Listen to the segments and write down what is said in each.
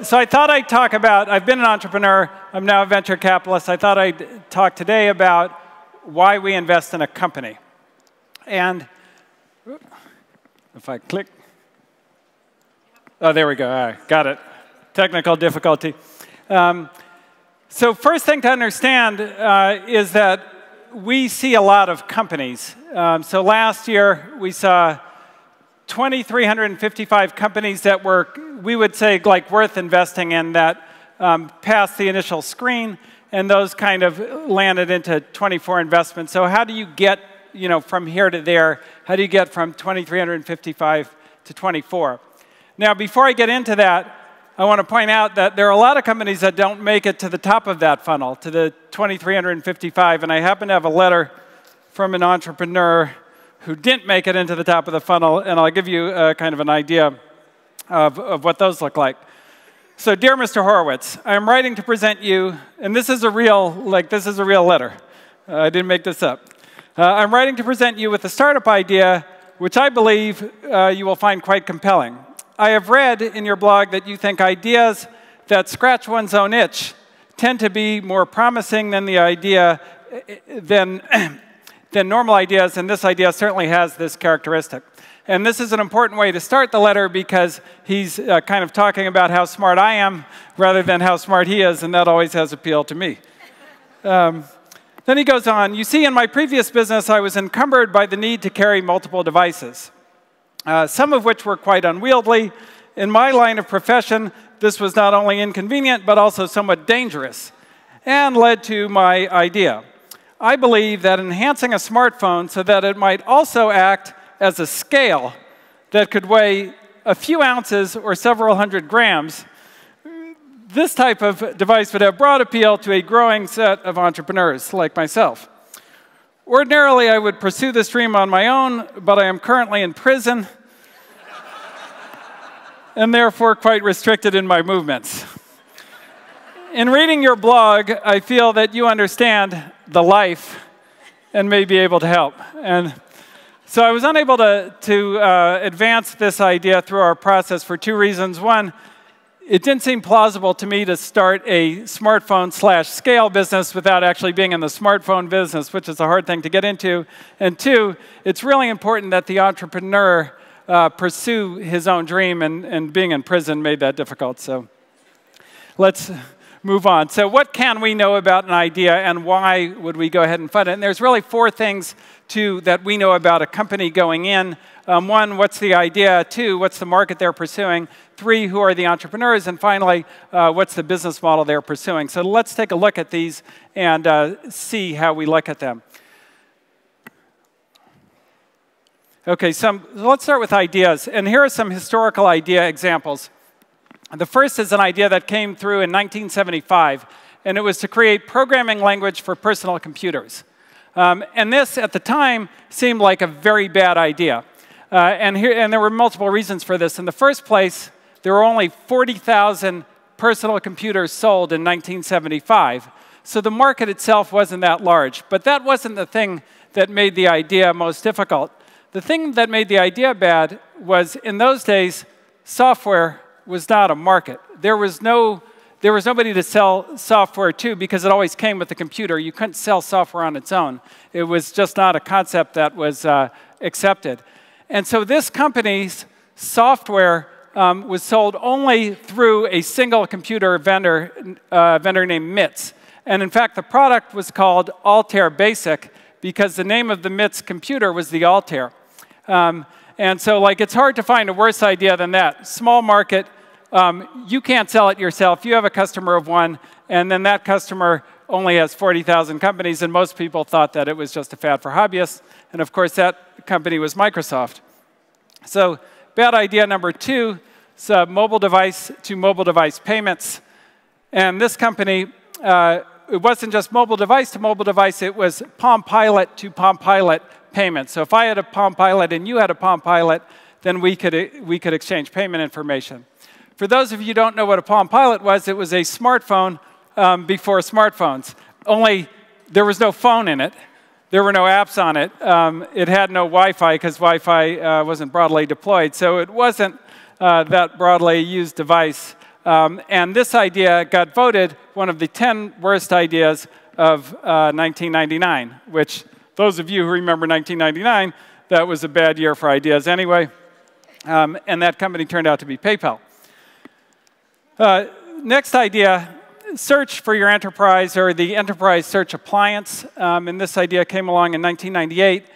So I thought I'd talk about, I've been an entrepreneur, I'm now a venture capitalist. I thought I'd talk today about why we invest in a company. And if I click, oh, there we go, all right, got it. Technical difficulty. So first thing to understand is that we see a lot of companies. So last year, we saw 2,355 companies that were, we would say, like worth investing in that passed the initial screen, and those kind of landed into 24 investments. So how do you get, from here to there? How do you get from 2,355 to 24? Now, before I get into that, I want to point out that there are a lot of companies that don't make it to the top of that funnel, to the 2,355, and I happen to have a letter from an entrepreneur who didn't make it into the top of the funnel, and I'll give you kind of an idea of what those look like. So, dear Mr. Horowitz, I am writing to present you, and this is a real letter. I didn't make this up. I'm writing to present you with a startup idea, which I believe you will find quite compelling. I have read in your blog that you think ideas that scratch one's own itch tend to be more promising than the idea than normal ideas, and this idea certainly has this characteristic. And this is an important way to start the letter because he's kind of talking about how smart I am rather than how smart he is, and that always has appeal to me. Then he goes on, you see, in my previous business, I was encumbered by the need to carry multiple devices, some of which were quite unwieldy. In my line of profession, this was not only inconvenient, but also somewhat dangerous, and led to my idea. I believe that enhancing a smartphone so that it might also act as a scale that could weigh a few ounces or several hundred grams, this type of device would have broad appeal to a growing set of entrepreneurs like myself. Ordinarily, I would pursue this dream on my own, but I am currently in prison and therefore quite restricted in my movements. In reading your blog, I feel that you understand the life and may be able to help. And so I was unable to advance this idea through our process for two reasons. One, it didn't seem plausible to me to start a smartphone/scale business without actually being in the smartphone business, which is a hard thing to get into. And two, it's really important that the entrepreneur pursue his own dream, and being in prison made that difficult. So let's move on. So what can we know about an idea, and why would we go ahead and fund it? And there's really four things that we know about a company going in. One, what's the idea? Two, what's the market they're pursuing? Three, who are the entrepreneurs? And finally, what's the business model they're pursuing? So let's take a look at these and see how we look at them. Okay, so let's start with ideas. And here are some historical idea examples. The first is an idea that came through in 1975, and it was to create programming language for personal computers. And this, at the time, seemed like a very bad idea. And there were multiple reasons for this. In the first place, there were only 40,000 personal computers sold in 1975. So the market itself wasn't that large. But that wasn't the thing that made the idea most difficult. The thing that made the idea bad was, in those days, software was not a market. There was nobody to sell software to because it always came with the computer. You couldn't sell software on its own. It was just not a concept that was accepted. And so this company's software was sold only through a single computer vendor named MITS. And in fact, the product was called Altair Basic because the name of the MITS computer was the Altair. And so, it's hard to find a worse idea than that. Small market, you can't sell it yourself. You have a customer of one, and then that customer only has 40,000 companies, and most people thought that it was just a fad for hobbyists. And of course, that company was Microsoft. So, bad idea number two is mobile device to mobile device payments. And this company, it wasn't just mobile device to mobile device, it was Palm Pilot to Palm Pilot payments. So if I had a Palm Pilot and you had a Palm Pilot, then we could exchange payment information. For those of you who don't know what a Palm Pilot was, it was a smartphone before smartphones. Only there was no phone in it. There were no apps on it. It had no Wi-Fi because Wi-Fi wasn't broadly deployed. So it wasn't that broadly used device And this idea got voted one of the 10 worst ideas of 1999, which those of you who remember 1999, that was a bad year for ideas anyway. And that company turned out to be PayPal. Next idea, search for your enterprise, or the enterprise search appliance. And this idea came along in 1998.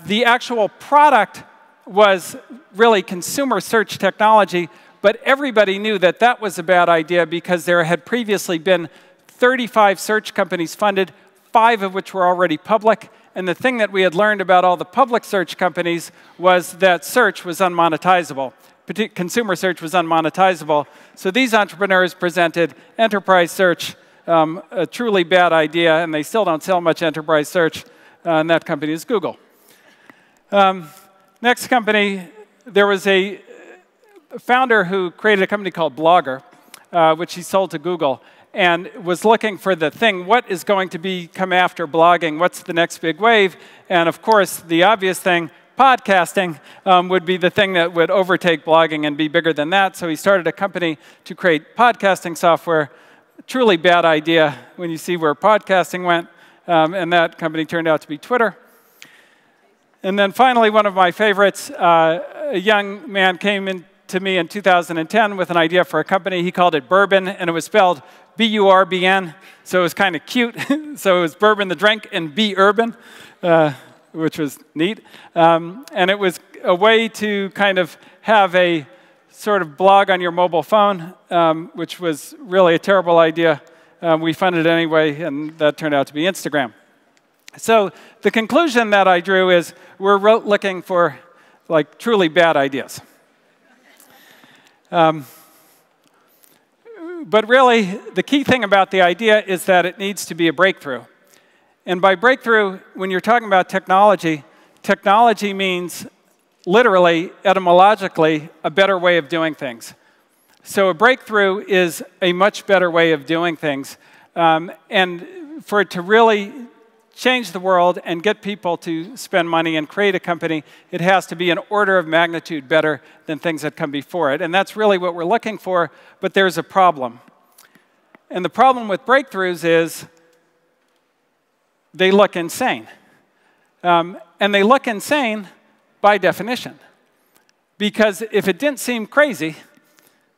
The actual product was really consumer search technology, but everybody knew that that was a bad idea because there had previously been 35 search companies funded, 5 of which were already public. And the thing that we had learned about all the public search companies was that search was unmonetizable. Consumer search was unmonetizable. So these entrepreneurs presented enterprise search, a truly bad idea, and they still don't sell much enterprise search, and that company is Google. Next company, there was a founder who created a company called Blogger, which he sold to Google, and was looking for the thing, what is going to come after blogging? What's the next big wave? And of course, the obvious thing, podcasting, would be the thing that would overtake blogging and be bigger than that. So he started a company to create podcasting software. Truly bad idea when you see where podcasting went. And that company turned out to be Twitter. And then finally, one of my favorites, a young man came to me in 2010 with an idea for a company. He called it Bourbon, and it was spelled B-U-R-B-N, so it was kind of cute. So it was Bourbon the drink and be urban, which was neat. And it was a way to kind of have a sort of blog on your mobile phone, which was really a terrible idea. We funded it anyway, and that turned out to be Instagram. So the conclusion that I drew is we're looking for like truly bad ideas. But really, the key thing about the idea is that it needs to be a breakthrough. And by breakthrough, when you're talking about technology, technology means literally, etymologically, a better way of doing things. So a breakthrough is a much better way of doing things. And for it to really change the world and get people to spend money and create a company, it has to be an order of magnitude better than things that come before it. And that's really what we're looking for, but there's a problem. And the problem with breakthroughs is they look insane. And they look insane by definition. Because if it didn't seem crazy,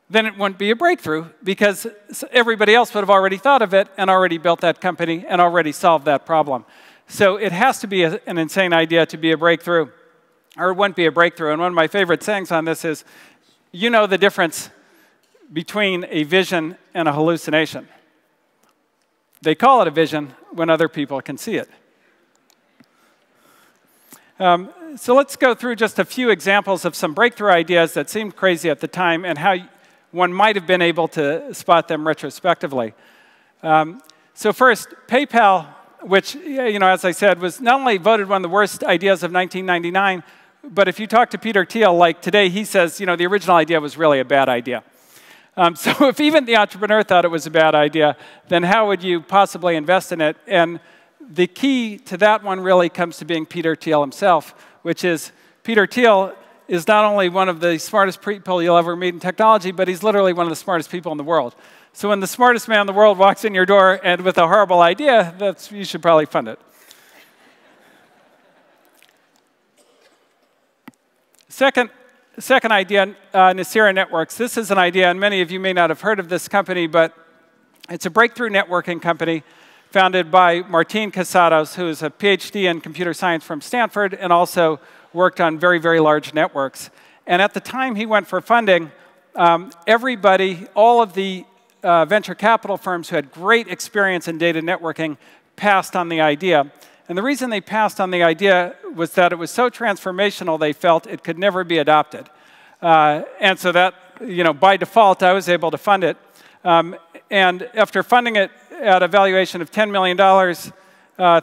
then it wouldn't be a breakthrough, because everybody else would have already thought of it and already built that company and already solved that problem. So it has to be an insane idea to be a breakthrough, or it wouldn't be a breakthrough. And one of my favorite sayings on this is, you know the difference between a vision and a hallucination. They call it a vision when other people can see it. So let's go through just a few examples of some breakthrough ideas that seemed crazy at the time and how one might have been able to spot them retrospectively. So first, PayPal, which, as I said, was not only voted one of the worst ideas of 1999, but if you talk to Peter Thiel, like today, he says, the original idea was really a bad idea. So if even the entrepreneur thought it was a bad idea, then how would you possibly invest in it? And the key to that one really comes to being Peter Thiel himself, which is Peter Thiel is not only one of the smartest people you'll ever meet in technology, but he's literally one of the smartest people in the world. So when the smartest man in the world walks in your door and with a horrible idea, you should probably fund it. Second idea, Nicira Networks. This is an idea, and many of you may not have heard of this company, but it's a breakthrough networking company founded by Martin Casados, who is a PhD in computer science from Stanford and also worked on very, very large networks. And at the time he went for funding, everybody, all of the venture capital firms who had great experience in data networking passed on the idea. And the reason they passed on the idea was that it was so transformational they felt it could never be adopted. And so that, by default, I was able to fund it. And after funding it at a valuation of $10 million,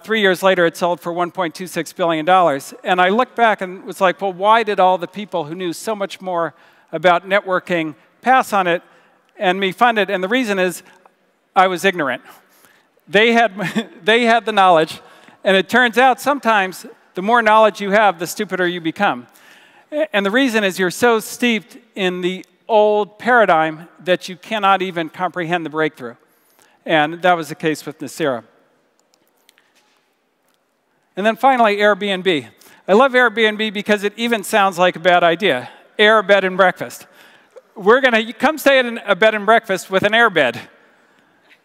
3 years later, it sold for $1.26 billion. And I looked back and was like, well, why did all the people who knew so much more about networking pass on it and me fund it? And the reason is I was ignorant. They had the knowledge. And it turns out sometimes the more knowledge you have, the stupider you become. And the reason is you're so steeped in the old paradigm that you cannot even comprehend the breakthrough. And that was the case with Nicira. And then finally, Airbnb. I love Airbnb because it even sounds like a bad idea. Air, bed, and breakfast. We're going to come stay at a bed and breakfast with an air bed.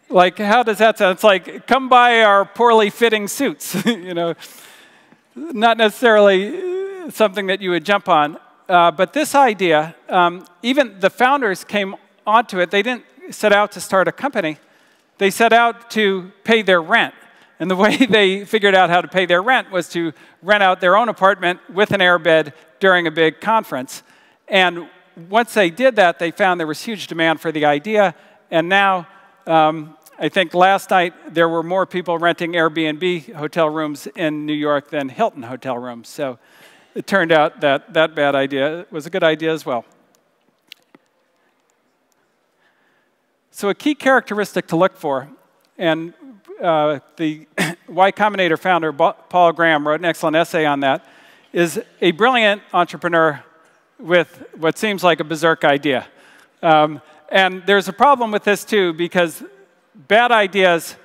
Like, how does that sound? It's like, come buy our poorly fitting suits. You know, not necessarily something that you would jump on. But this idea, even the founders came onto it. They didn't set out to start a company. They set out to pay their rent. And the way they figured out how to pay their rent was to rent out their own apartment with an airbed during a big conference. And once they did that, they found there was huge demand for the idea. And now, I think last night, there were more people renting Airbnb hotel rooms in New York than Hilton hotel rooms. So it turned out that that bad idea was a good idea as well. So a key characteristic to look for, and the Y Combinator founder, Paul Graham, wrote an excellent essay on that, is a brilliant entrepreneur with what seems like a berserk idea. And there's a problem with this, too, because bad ideas,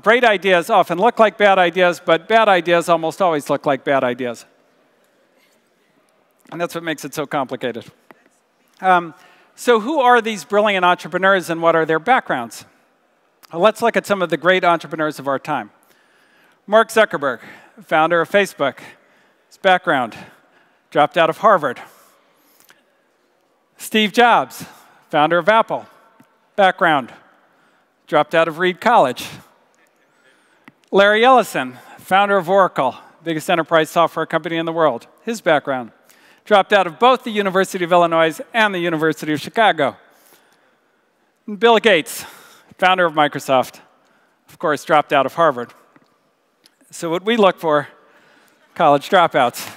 great ideas often look like bad ideas, but bad ideas almost always look like bad ideas. And that's what makes it so complicated. So who are these brilliant entrepreneurs and what are their backgrounds? Well, let's look at some of the great entrepreneurs of our time. Mark Zuckerberg, founder of Facebook. His background, dropped out of Harvard. Steve Jobs, founder of Apple. Background, dropped out of Reed College. Larry Ellison, founder of Oracle, biggest enterprise software company in the world. His background, dropped out of both the University of Illinois and the University of Chicago. And Bill Gates, founder of Microsoft, of course, dropped out of Harvard. So what we look for, college dropouts.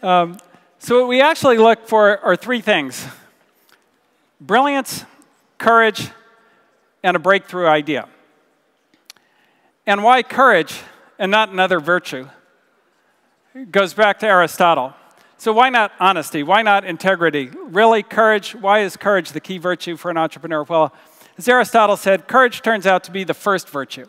So what we actually look for are three things: brilliance, courage, and a breakthrough idea. And why courage and not another virtue? It goes back to Aristotle. So why not honesty? Why not integrity? Really, courage? Why is courage the key virtue for an entrepreneur? Well, as Aristotle said, courage turns out to be the first virtue,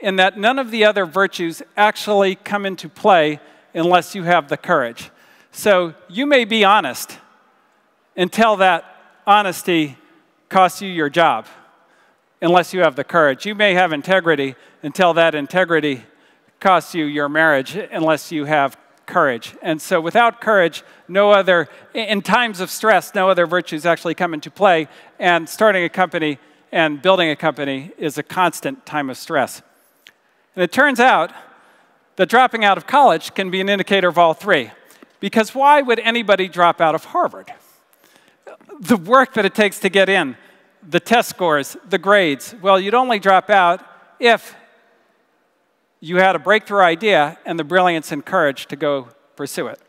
in that none of the other virtues actually come into play unless you have the courage. So you may be honest until that honesty costs you your job, unless you have the courage. You may have integrity until that integrity costs you your marriage, unless you have courage. And so without courage, no other, in times of stress, no other virtues actually come into play. And starting a company and building a company is a constant time of stress. And it turns out that dropping out of college can be an indicator of all three. Because why would anybody drop out of Harvard? The work that it takes to get in, the test scores, the grades, well, you'd only drop out if you had a breakthrough idea and the brilliance and courage to go pursue it.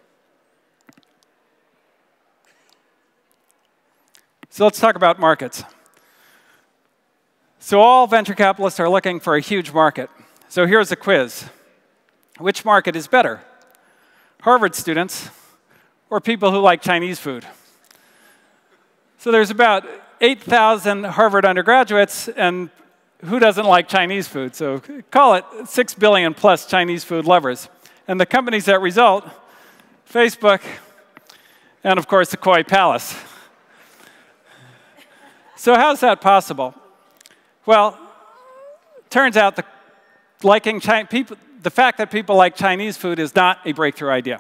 So let's talk about markets. So all venture capitalists are looking for a huge market. So here's a quiz. Which market is better? Harvard students or people who like Chinese food? So there's about 8,000 Harvard undergraduates, and who doesn't like Chinese food? So call it 6 billion plus Chinese food lovers. And the companies that result, Facebook, and of course the Koi Palace. So how's that possible? Well, turns out the fact that people like Chinese food is not a breakthrough idea.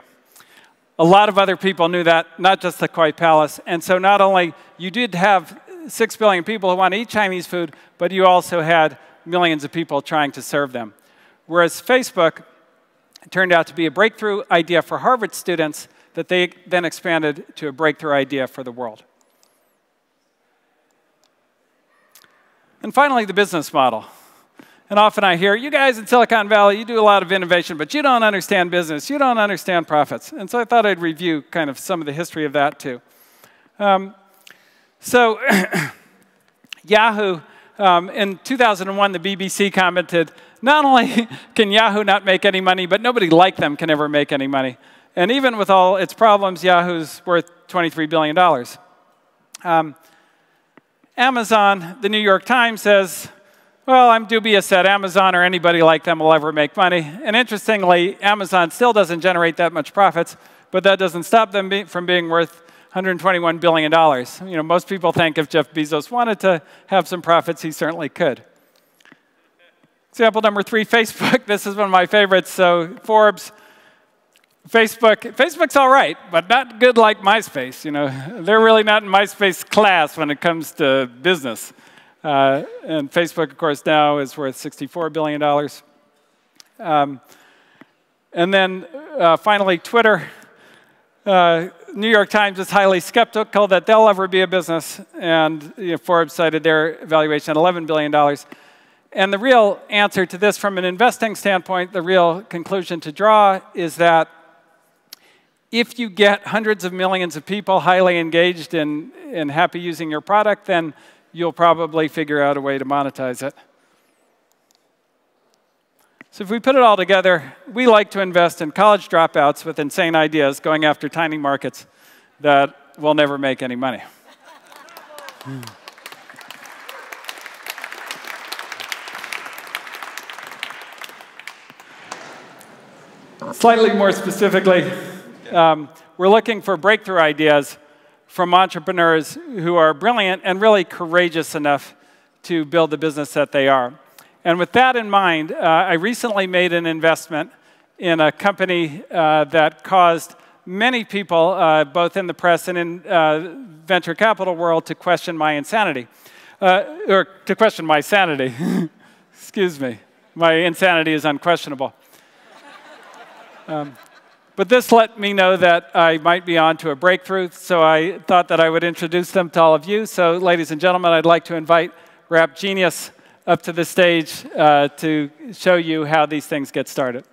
A lot of other people knew that, not just the Koi Palace. And so not only you did have 6 billion people who want to eat Chinese food, but you also had millions of people trying to serve them. Whereas Facebook turned out to be a breakthrough idea for Harvard students that they then expanded to a breakthrough idea for the world. And finally, the business model. And often I hear, you guys in Silicon Valley, you do a lot of innovation, but you don't understand business. You don't understand profits. And so I thought I'd review kind of some of the history of that, too. So Yahoo, in 2001, the BBC commented, not only can Yahoo not make any money, but nobody like them can ever make any money. And even with all its problems, Yahoo's worth $23 billion. Amazon, the New York Times says, well, I'm dubious that Amazon or anybody like them will ever make money. And interestingly, Amazon still doesn't generate that much profits, but that doesn't stop them from being worth $121 billion. You know, most people think if Jeff Bezos wanted to have some profits, he certainly could. Example number 3, Facebook. This is one of my favorites. So Forbes, Facebook's all right, but not good like MySpace. You know, they're really not in MySpace class when it comes to business. And Facebook, of course, now is worth $64 billion. And then finally, Twitter. New York Times is highly skeptical that they'll ever be a business, and Forbes cited their valuation at $11 billion. And the real answer to this from an investing standpoint, the real conclusion to draw is that if you get hundreds of millions of people highly engaged and happy using your product, then you'll probably figure out a way to monetize it. So if we put it all together, we like to invest in college dropouts with insane ideas going after tiny markets that will never make any money. Slightly more specifically, we're looking for breakthrough ideas from entrepreneurs who are brilliant and really courageous enough to build the business that they are. And with that in mind, I recently made an investment in a company that caused many people, both in the press and in venture capital world, to question my insanity. Or to question my sanity. Excuse me. My insanity is unquestionable. But this let me know that I might be on to a breakthrough, so I thought that I would introduce them to all of you. So, ladies and gentlemen, I'd like to invite Rap Genius up to the stage to show you how these things get started.